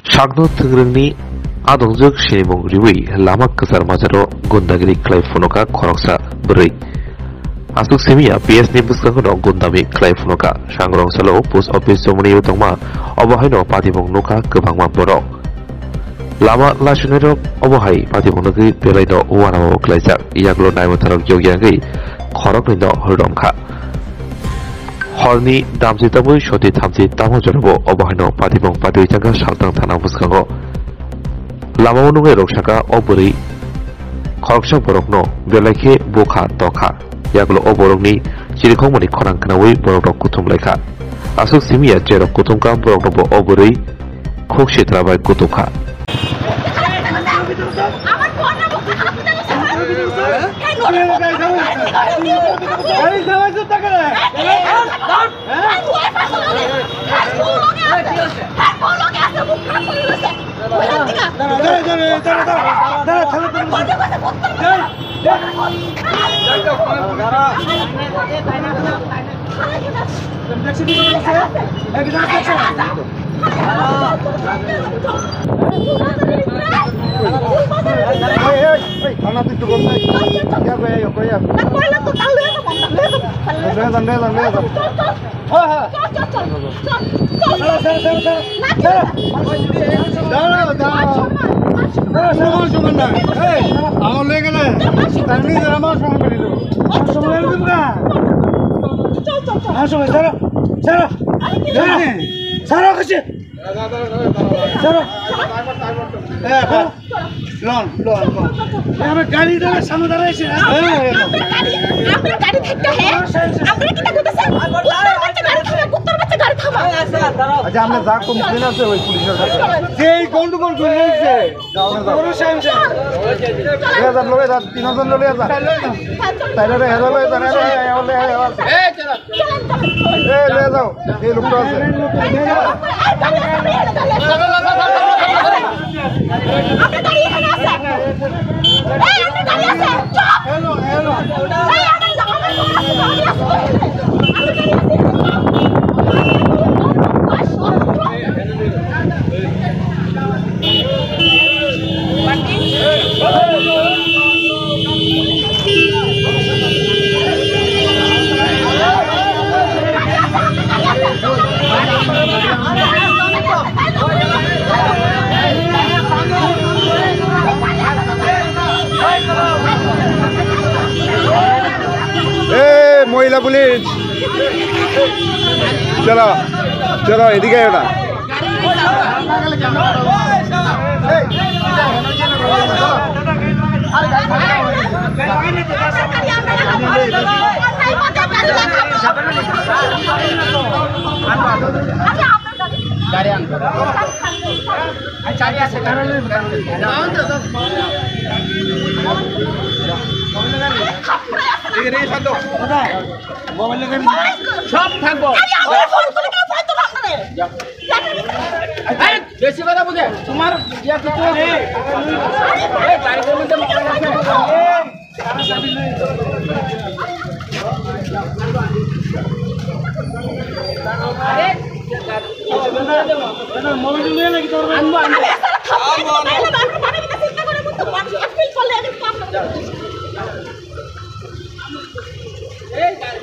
Shagno Tungrani Adongjok Shinimong Riwi Lama Kasar Majaro Gundagiri Klai Funoka Koroksa Beri Asuk Semia PS Nibuskagono Gundami Klai Funoka Shangrong Salo Post Office Somani Utongma Obohaino Patibong Nuka Kebangma Borok Lama Lashunero Obohai Patibong Nuki Pelaino Uwanamo Klaijak Iaglo Naimatarok Yogyangri Korokino Hurdomka Horni damsi tamu shoti thamsi tamu jorabo obahaino patibong patui jaga saltang thana buskango lama unungai roksaka oburi khoroksa borokno belakhe bokha tokha yaglo oborokni chirikhongmani khorang knawi borok kuthum lekha asuk simia jerok kuthumka borokno oburi khokshi trabai kutukha गाड़ी समुद्र अच्छा हमने जाग को मुझे ना से वही पुलिस से कौन तो कौन ले से कौन शाम से ले जा लोगे जा तीनों जन ले जा पहले रे हेलो ले जा रे ए चलो ए ले जाओ ये लोग तो से आपने गाड़ी है ना से ए आपने गाड़ी है हेलो हेलो ए आपने महिला पुलिस चलो चलो এদিকে এটা গাড়ি আনবো আচ্ছা আগে আছে কারণে এখানে শান্ত কোথায় মোবাইল লাগাই সব থাকবো আরে ফোন করে ফোন তো ভাঙ না আরে বেশি কথা বুঝে তোমার ইয়া তো এই গাড়ির মধ্যে মোবাইল আছে আরে মোবাইল নিয়ে লাগি তোর আনবো আনবো মানে কি চিন্তা করে তো মানুষ একই চলে এর কাম এই गाड़ी